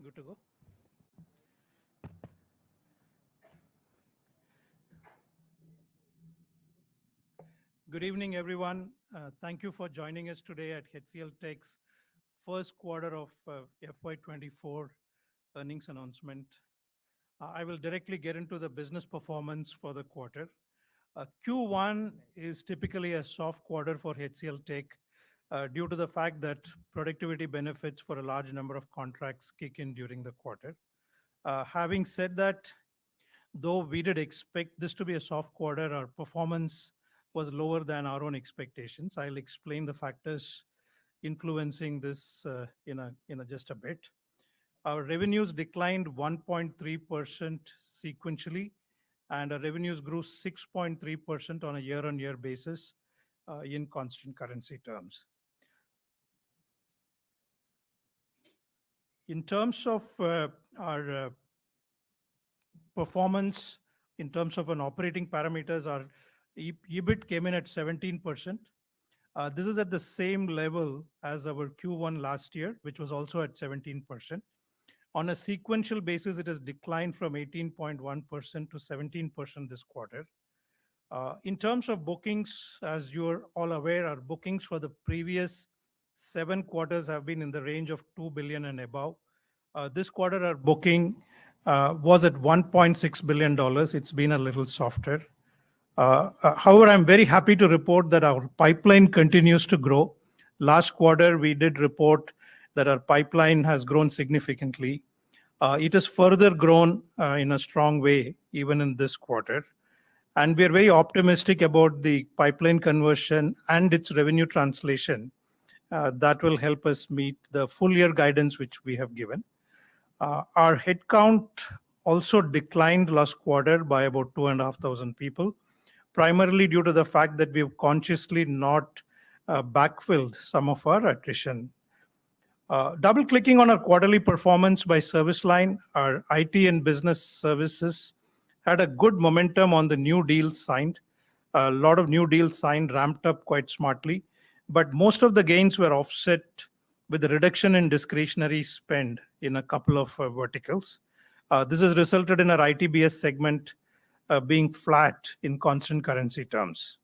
Good to go. Good evening, everyone. Thank you for joining us today at HCL Tech's first quarter of FY24 earnings announcement. I will directly get into the business performance for the quarter. Q1 is typically a soft quarter for HCL Tech due to the fact that productivity benefits for a large number of contracts kick in during the quarter. Having said that, though we did expect this to be a soft quarter, our performance was lower than our own expectations. I'll explain the factors influencing this in just a bit. Our revenues declined 1.3% sequentially, and our revenues grew 6.3% on a year-on-year basis in constant currency terms. In terms of our performance, in terms of an operating parameters, our EBIT came in at 17%. This is at the same level as our Q1 last year, which was also at 17%. On a sequential basis, it has declined from 18.1% to 17% this quarter. In terms of bookings, as you're all aware, our bookings for the previous 7 quarters have been in the range of $2 billion and above. This quarter, our booking was at $1.6 billion. It's been a little softer. However, I'm very happy to report that our pipeline continues to grow. Last quarter, we did report that our pipeline has grown significantly. It has further grown in a strong way, even in this quarter. And we are very optimistic about the pipeline conversion and its revenue translation that will help us meet the full year guidance which we have given. Our headcount also declined last quarter by about 2,500 people, primarily due to the fact that we've consciously not backfilled some of our attrition. Double-clicking on our quarterly performance by service line, our IT and business services had a good momentum on the new deals signed. A lot of new deals signed ramped up quite smartly, but most of the gains were offset with the reduction in discretionary spend in a couple of verticals. This has resulted in our ITBS segment being flat in constant currency terms.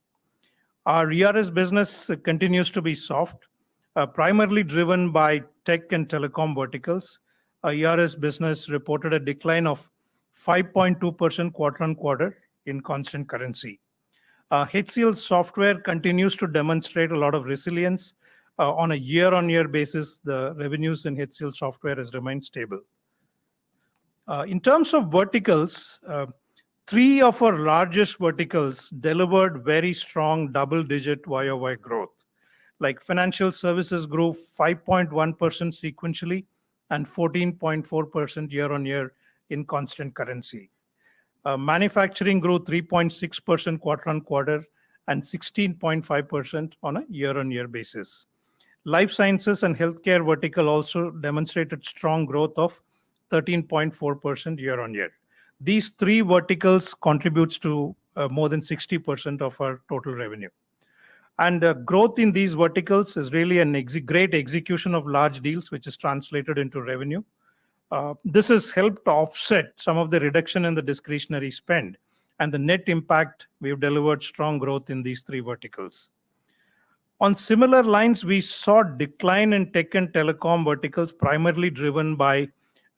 Our ERS business continues to be soft, primarily driven by tech and telecom verticals. Our ERS business reported a decline of 5.2% quarter on quarter in constant currency. HCL software continues to demonstrate a lot of resilience. On a year-on-year basis, the revenues in HCL software has remained stable. In terms of verticals, 3 of our largest verticals delivered very strong double-digit YOY growth. Like financial services grew 5.1% sequentially and 14.4% year-on-year in constant currency. Manufacturing grew 3.6% quarter on quarter and 16.5% on a year-on-year basis. Life sciences and healthcare vertical also demonstrated strong growth of 13.4% year-on-year. These 3 verticals contributes to more than 60% of our total revenue. And growth in these verticals is really a great execution of large deals, which is translated into revenue. This has helped offset some of the reduction in the discretionary spend. And the net impact, we've delivered strong growth in these 3 verticals. On similar lines, we saw decline in tech and telecom verticals, primarily driven by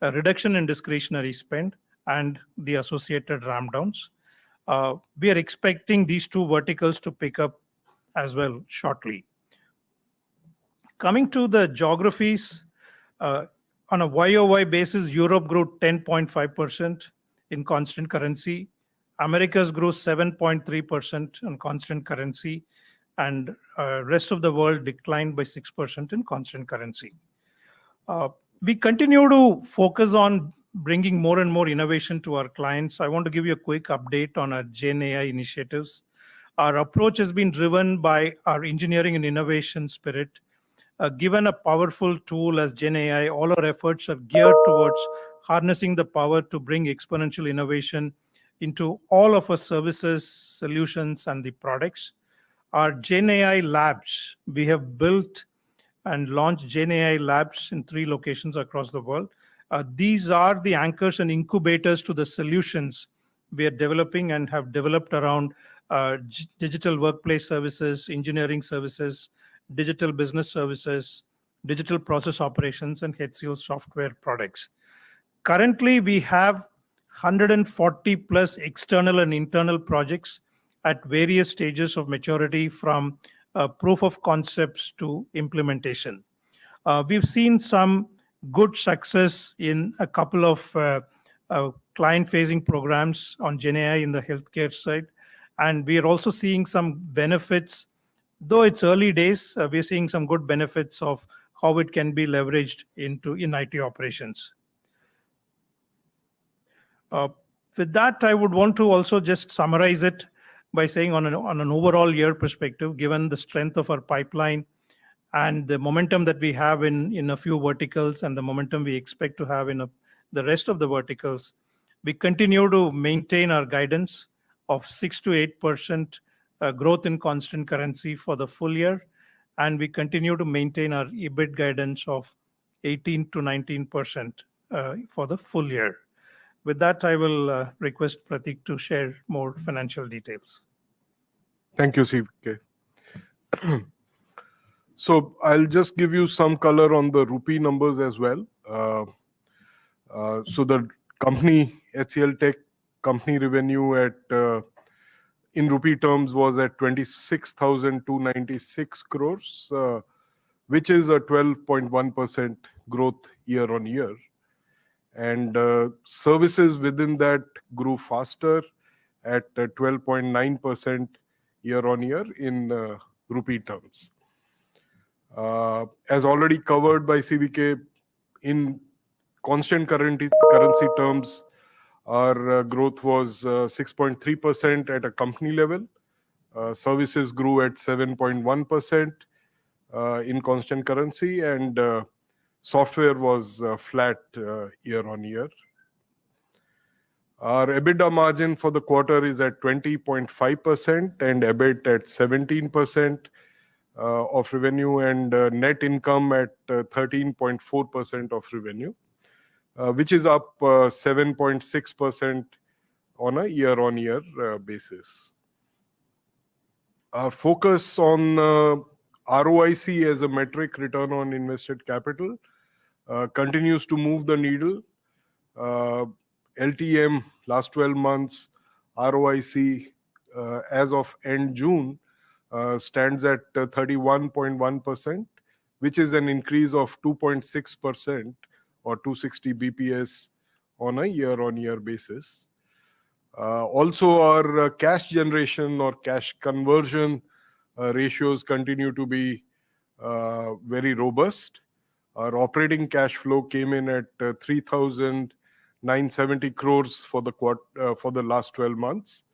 a reduction in discretionary spend and the associated ramp downs. We are expecting these 2 verticals to pick up as well shortly. Coming to the geographies, on a YOY basis, Europe grew 10.5% in constant currency. Americas grew 7.3% in constant currency, and rest of the world declined by 6% in constant currency. We continue to focus on bringing more and more innovation to our clients. I want to give you a quick update on our Gen AI initiatives. Our approach has been driven by our engineering and innovation spirit. Given a powerful tool as Gen AI, all our efforts are geared towards harnessing the power to bring exponential innovation into all of our services, solutions, and the products. Our Gen AI labs, we have built and launched Gen AI labs in 3 locations across the world. These are the anchors and incubators to the solutions we are developing and have developed around digital workplace services, engineering services, digital business services, digital process operations, and HCL software products. Currently, we have 140 plus external and internal projects at various stages of maturity, from proof of concepts to implementation. We've seen some good success in a couple of client-facing programs on GenAI in the healthcare side, and we are also seeing some benefits. Though it's early days, we're seeing some good benefits of how it can be leveraged in IT operations. With that, I would want to also just summarize it by saying on an overall year perspective, given the strength of our pipeline and the momentum that we have in a few verticals and the momentum we expect to have in the rest of the verticals, we continue to maintain our guidance of 6 to 8% growth in constant currency for the full year, and we continue to maintain our EBIT guidance of 18 to 19% for the full year. With that, I will request Prateek to share more financial details. Thank you, CVK. So I'll just give you some color on the rupee numbers as well. So the company, HCL Tech company revenue in rupee terms was at 26,296 crores, which is a 12.1% growth year on year. And services within that grew faster at 12.9% year on year in rupee terms. As already covered by CVK, in constant currency terms, our growth was 6.3% at a company level. Services grew at 7.1% in constant currency, and software was flat year on year. Our EBITDA margin for the quarter is at 20.5% and EBIT at 17% of revenue, and net income at 13.4% of revenue, which is up 7.6% on a year-on-year basis. Our focus on ROIC as a metric, return on invested capital, continues to move the needle. LTM, last 12 months, ROIC as of end June stands at 31.1%, which is an increase of 2.6% or 260 BPS on a year-on-year basis. Also, our cash generation or cash conversion ratios continue to be very robust. Our operating cash flow came in at 3,970 crores for the last 12 months,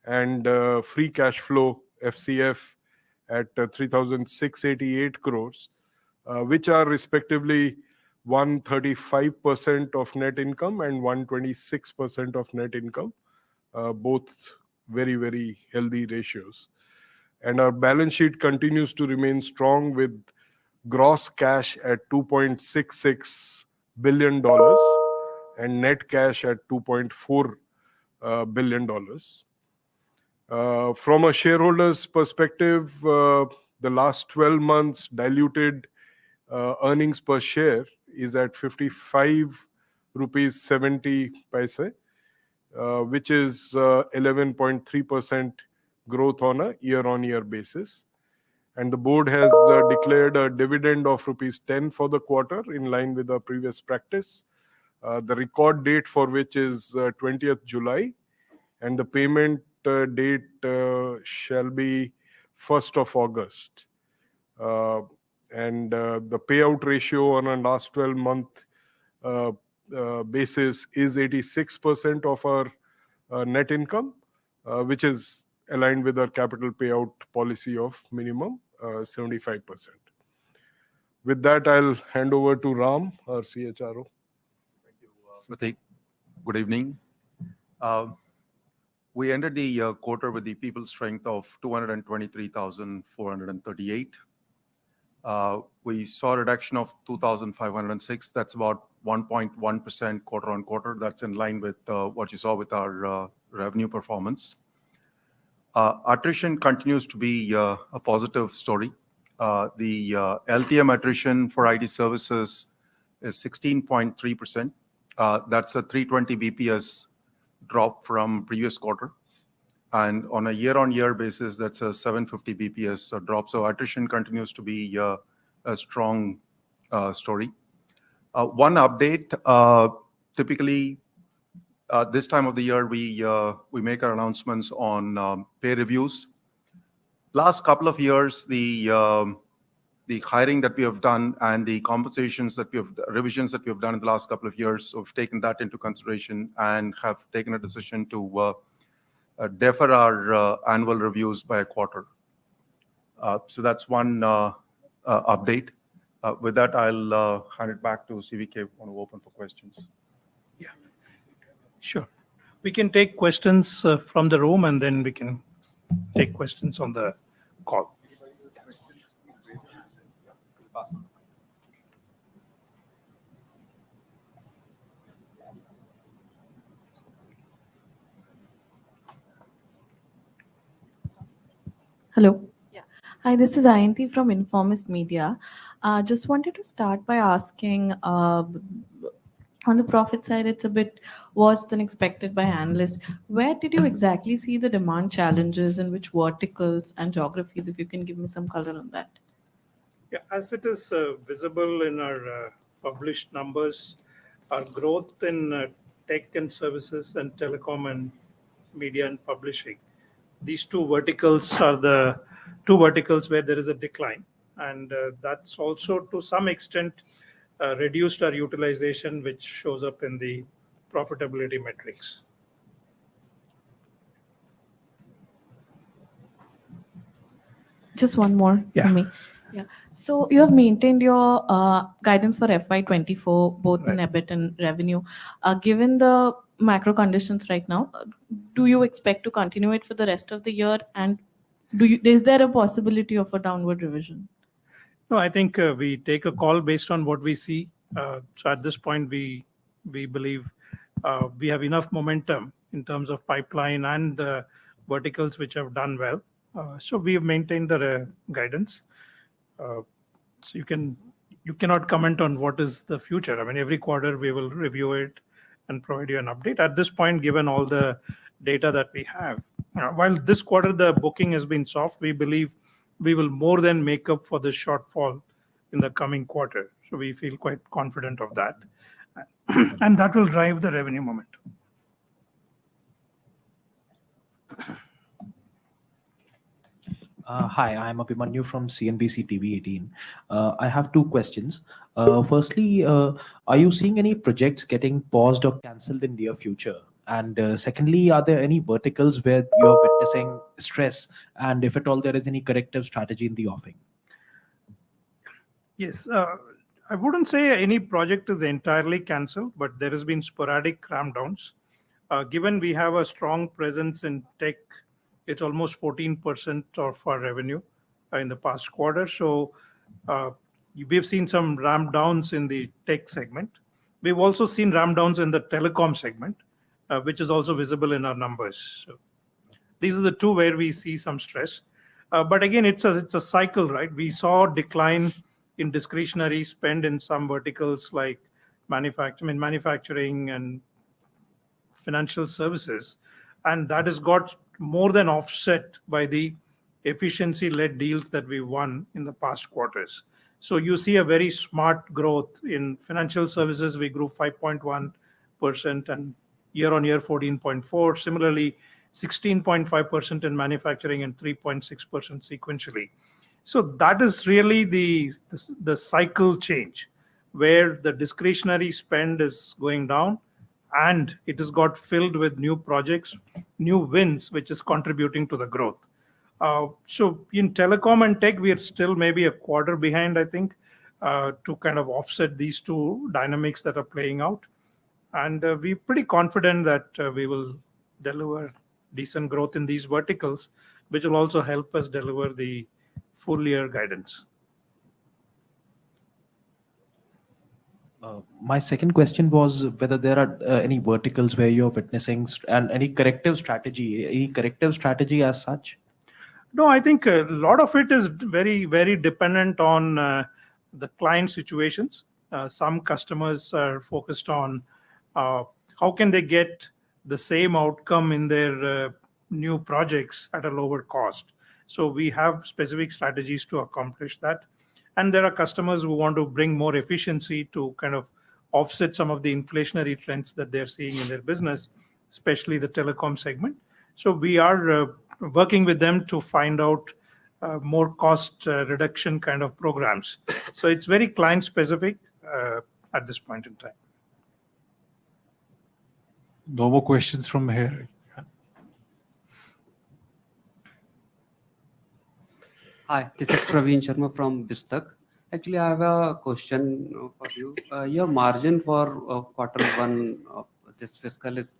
and free cash flow FCF at 3,688 crores, which are respectively 135% of net income and 126% of net income, both very, very healthy ratios. And our balance sheet continues to remain strong with gross cash at $2.66 billion and net cash at $2.4 billion. From a shareholder's perspective, the last 12 months diluted earnings per share is at 55 rupees 70 paise, which is 11.3% growth on a year-on-year basis. And the board has declared a dividend of rupees 10 for the quarter in line with our previous practice. The record date for which is 20th July, and the payment date shall be 1st of August. And the payout ratio on a last 12-month basis is 86% of our net income, which is aligned with our capital payout policy of minimum 75%. With that, I'll hand over to Ram, our CHRO. Thank you, Prateek. Good evening. We ended the quarter with the people strength of 223,438. We saw a reduction of 2,506. That's about 1.1% quarter on quarter. That's in line with what you saw with our revenue performance. Attrition continues to be a positive story. The LTM attrition for IT services is 16.3%. That's a 320 BPS drop from previous quarter. And on a year-on-year basis, that's a 750 BPS drop. So attrition continues to be a strong story. One update, typically this time of the year, we make our announcements on pay reviews. Last couple of years, the hiring that we have done and the compensations that revisions that we have done in the last couple of years, so we've taken that into consideration and have taken a decision to defer our annual reviews by a quarter. So that's one update. With that, I'll hand it back to CVK. I want to open for questions. Yeah, sure. We can take questions from the room, and then we can take questions on the call. Hello. Yeah. Hi, this is Ayanti from Informist Media. Just wanted to start by asking, on the profit side, it's a bit worse than expected by analysts. Where did you exactly see the demand challenges, in which verticals and geographies? If you can give me some color on that. Yeah, as it is visible in our published numbers, our growth in tech and services and telecom and media and publishing, these two verticals are the two verticals where there is a decline. And that's also to some extent reduced our utilization, which shows up in the profitability metrics. Just one more Yeah. for me. Yeah. So you have maintained your guidance for FY24, both in Right. EBIT and revenue. Given the macro conditions right now, do you expect to continue it for the rest of the year? And is there a possibility of a downward revision? No, I think we take a call based on what we see. So at this point, we believe we have enough momentum in terms of pipeline and the verticals which have done well. So we have maintained the guidance. So you cannot comment on what is the future. I mean, every quarter we will review it and provide you an update. At this point, given all the data that we have, while this quarter the booking has been soft, we believe we will more than make up for the shortfall in the coming quarter. So we feel quite confident of that. And that will drive the revenue momentum. Hi, I'm Abhimanyu from CNBC TV 18. I have two questions. Firstly, are you seeing any projects getting paused or cancelled in near future? And secondly, are there any verticals where you're witnessing stress? And if at all, there is any corrective strategy in the offing? Yes, I wouldn't say any project is entirely cancelled, but there has been sporadic ramp downs. Given we have a strong presence in tech, it's almost 14% of our revenue in the past quarter. So we've seen some ramp downs in the tech segment. We've also seen ramp downs in the telecom segment, which is also visible in our numbers. So these are the two where we see some stress. But again, it's a cycle, right? We saw decline in discretionary spend in some verticals like manufacturing and financial services. And that has got more than offset by the efficiency-led deals that we won in the past quarters. So you see a very smart growth in financial services. We grew 5.1% and year-on-year 14.4%. Similarly, 16.5% in manufacturing and 3.6% sequentially. So that is really the cycle change, where the discretionary spend is going down and it has got filled with new projects, new wins, which is contributing to the growth. So in telecom and tech, we are still maybe a quarter behind, I think, to kind of offset these two dynamics that are playing out. And we're pretty confident that we will deliver decent growth in these verticals, which will also help us deliver the full year guidance. My second question was whether there are any verticals where you're witnessing and any corrective strategy as such. No, I think a lot of it is very, very dependent on the client situations. Some customers are focused on how can they get the same outcome in their new projects at a lower cost. So we have specific strategies to accomplish that. And there are customers who want to bring more efficiency to kind of offset some of the inflationary trends that they're seeing in their business, especially the telecom segment. So we are working with them to find out more cost reduction kind of programs. So it's very client specific at this point in time. No more questions from here. Hi, this is Praveen Sharma from Bistak. Actually, I have a question for you. Your margin for quarter one of this fiscal is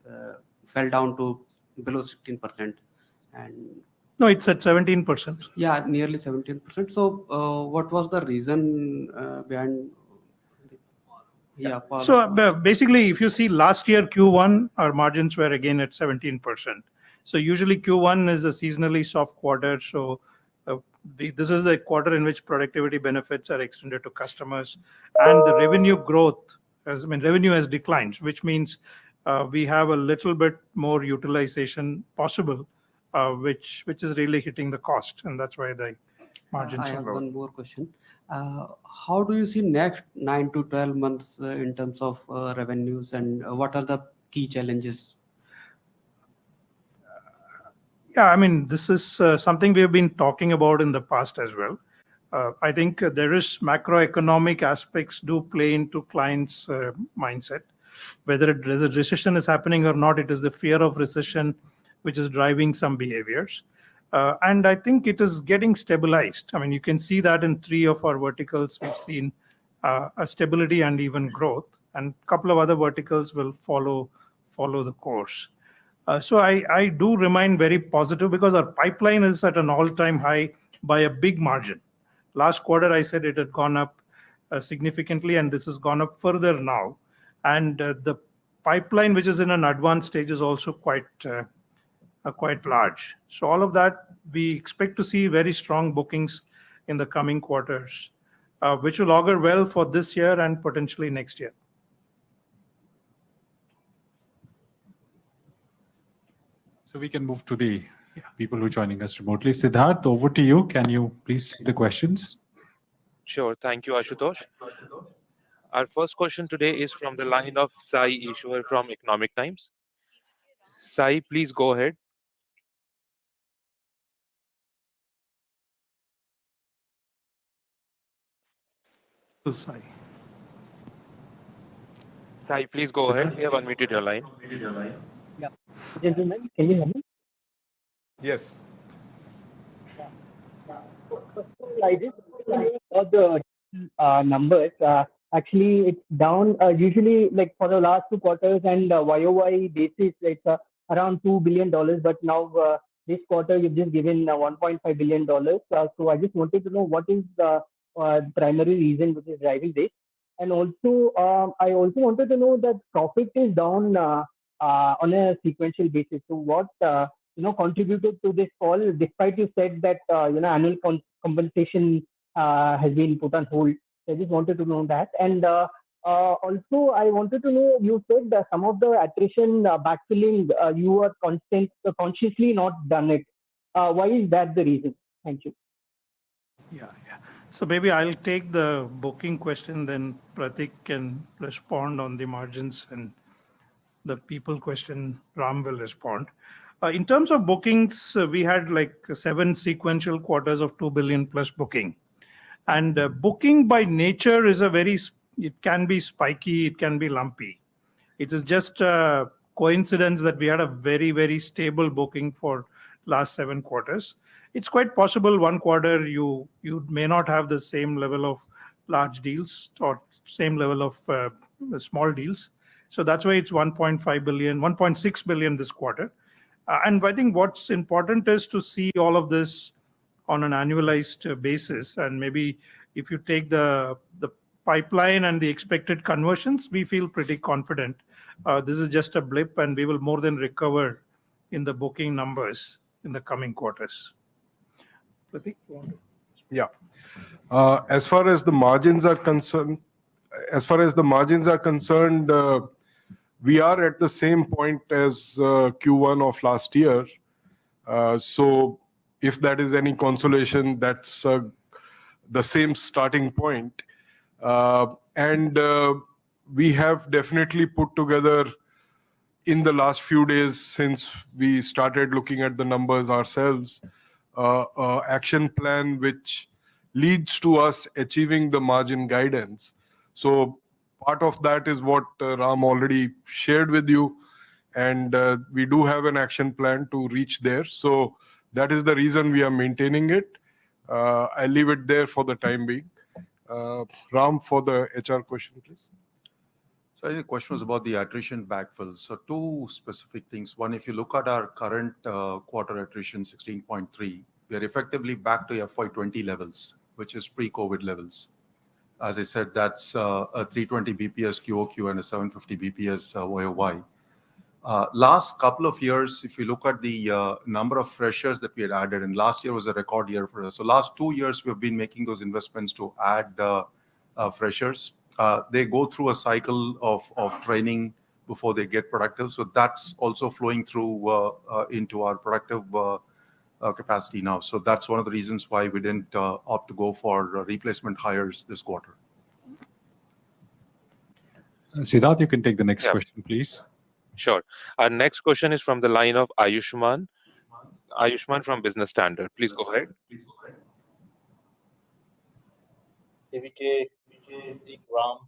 fell down to below 16%, and No, it's at 17%. yeah, nearly 17%. So, what was the reason behind? For So basically, if you see last year Q1, our margins were again at 17%. So usually Q1 is a seasonally soft quarter. So this is the quarter in which productivity benefits are extended to customers, and the revenue growth revenue has declined, which means we have a little bit more utilization possible, which is really hitting the cost, and that's why the margins I are have low. one more question. How do you see next 9 to 12 months in terms of revenues, and what are the key challenges? Yeah, I mean, this is something we have been talking about in the past as well. I think there is macroeconomic aspects do play into clients' mindset. Whether a recession is happening or not, it is the fear of recession which is driving some behaviors. And I think it is getting stabilized. I mean, you can see that in 3 of our verticals, we've seen a stability and even growth, and a couple of other verticals will follow the course. So I do remain very positive because our pipeline is at an all-time high by a big margin. Last quarter, I said it had gone up significantly, and this has gone up further now. And the pipeline, which is in an advanced stage, is also quite large. So all of that, we expect to see very strong bookings in the coming quarters, which will augur well for this year and potentially next year. So we can move to the people who are joining us remotely. Siddharth, over to you. Can you please take the questions? Sure. Thank you, Ashutosh. Our first question today is from the line of Sai Ishwar from Economic Times. Sai, please go ahead. Sai, please go ahead. We have unmuted your line. Yeah. Gentlemen, can you hear me? Yes. I just saw the numbers. Actually, it's down. Usually, like for the last 2 quarters and YOY basis, it's around $2 billion. But now this quarter, you've just given $1.5 billion. So I just wanted to know what is the primary reason which is driving this. And also, I also wanted to know that profit is down on a sequential basis. So what contributed to this fall, despite you said that annual compensation has been put on hold. I just wanted to know that. And also, I wanted to know, you said that some of the attrition backfilling, you are consciously not done it. Why is that the reason? Thank you. Yeah. So maybe I'll take the booking question, then Pratik can respond on the margins, and the people question, Ram will respond. In terms of bookings, we had like 7 sequential quarters of 2 billion plus booking. And booking by nature is it can be spiky, it can be lumpy. It is just a coincidence that we had a very, very stable booking for last 7 quarters. It's quite possible one quarter you may not have the same level of large deals or same level of small deals. So that's why it's 1.5 billion, 1.6 billion this quarter. And I think what's important is to see all of this on an annualized basis. And maybe if you take the pipeline and the expected conversions, we feel pretty confident. This is just a blip, and we will more than recover in the booking numbers in the coming quarters. Prateek, you want to? Yeah. As far as the margins are concerned, we are at the same point as Q1 of last year. So if that is any consolation, that's the same starting point. And we have definitely put together in the last few days since we started looking at the numbers ourselves, action plan which leads to us achieving the margin guidance. So part of that is what Ram already shared with you, and we do have an action plan to reach there. So that is the reason we are maintaining it. I'll leave it there for the time being. Ram, for the HR question, please. So I think the question was about the attrition backfill. So two specific things. One, if you look at our current quarter attrition, 16.3, we are effectively back to FY20 levels, which is pre-COVID levels. As I said, that's a 320 BPS QOQ and a 750 BPS YOY. Last couple of years, if you look at the number of freshers that we had added, and last year was a record year for us. So last 2 years, we've been making those investments to add freshers. They go through a cycle of training before they get productive. So that's also flowing through into our productive capacity now. So that's one of the reasons why we didn't opt to go for replacement hires this quarter. Siddharth, you can take the next Yeah. question, please. Sure. Our next question is from the line of Ayushman. Ayushman from Business Standard. Please go ahead. AVK, Ram.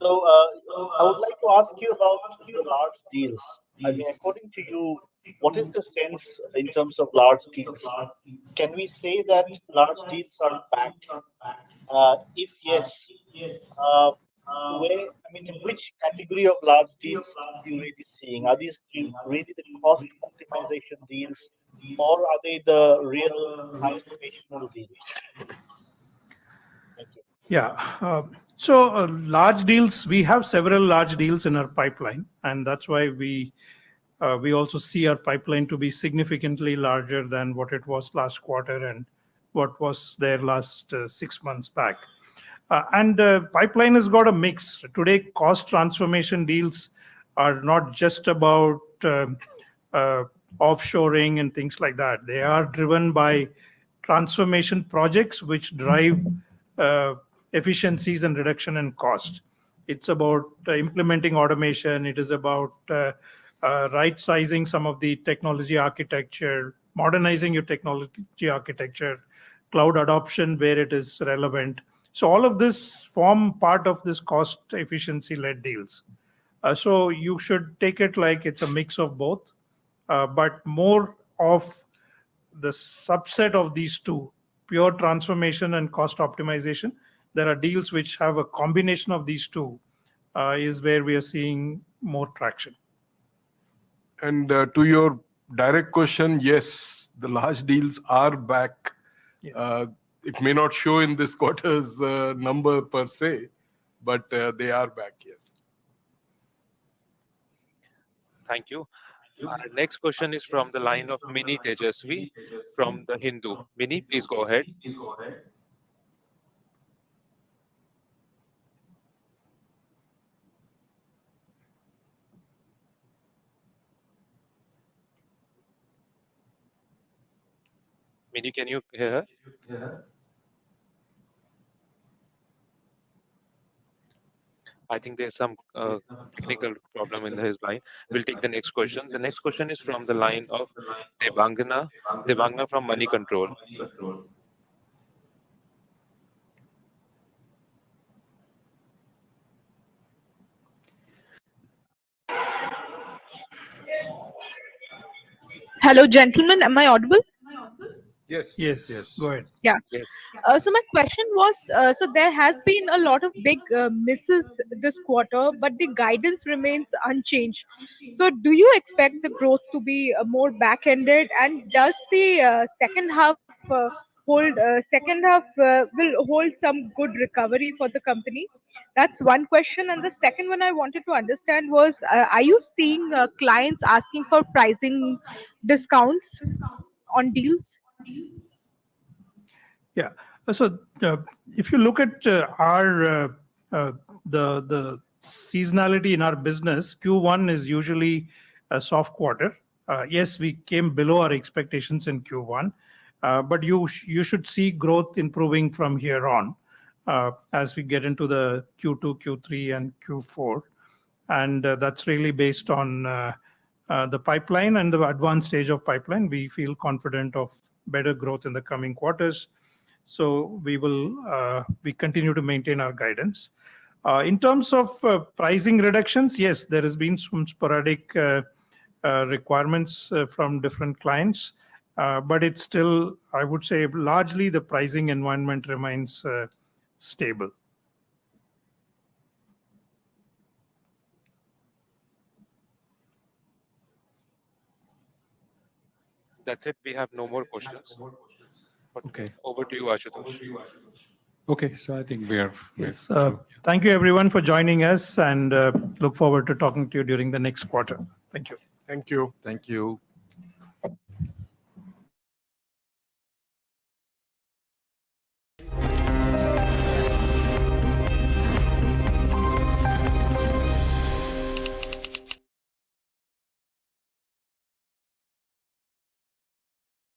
So I would like to ask you about the large deals. I mean, according to you, what is the sense in terms of large deals? Can we say that large deals are back? If yes, in which category of large deals are you really seeing? Are these really the cost optimization deals, or are they the real transformational deals? Thank you. Yeah. So large deals, we have several large deals in our pipeline, and that's why we also see our pipeline to be significantly larger than what it was last quarter and what was there last 6 months back. And pipeline has got a mix. Today, cost transformation deals are not just about offshoring and things like that. They are driven by transformation projects which drive efficiencies and reduction in cost. It's about implementing automation. It is about right-sizing some of the technology architecture, modernizing your technology architecture, cloud adoption where it is relevant. So all of this form part of this cost efficiency-led deals. So you should take it like it's a mix of both, but more of the subset of these two, pure transformation and cost optimization. There are deals which have a combination of these two, is where we are seeing more traction. And to your direct question, yes, the large deals are back. Yeah. It may not show in this quarter's number per se, but they are back, yes. Thank you. Our next question is from the line of Mini Tejasvi from The Hindu. Mini, please go ahead. Mini, can you hear us? I think there's some technical problem in his line. We'll take the next question. The next question is from the line of Devangana from Money Control. Hello, gentlemen. Am I audible? Yes. Yes. Go ahead. Yeah. Yes. So my question was, so there has been a lot of big misses this quarter, but the guidance remains unchanged. So do you expect the growth to be more back-ended? And does the second half hold second half will hold some good recovery for the company? That's one question. And the second one I wanted to understand was, are you seeing clients asking for pricing discounts on deals? Yeah. So if you look at our the seasonality in our business, Q1 is usually a soft quarter. Yes, we came below our expectations in Q1, but you should see growth improving from here on as we get into the Q2, Q3, and Q4, and that's really based on the pipeline and the advanced stage of pipeline. We feel confident of better growth in the coming quarters. So we continue to maintain our guidance. In terms of pricing reductions, yes, there has been some sporadic requirements from different clients, but it's still, I would say, largely the pricing environment remains stable. That's it. We have no more questions. Okay. Over to you, Ashutosh. Okay, so I think we're Yes. through. Thank you, everyone, for joining us, and look forward to talking to you during the next quarter. Thank you. Thank you. Thank you.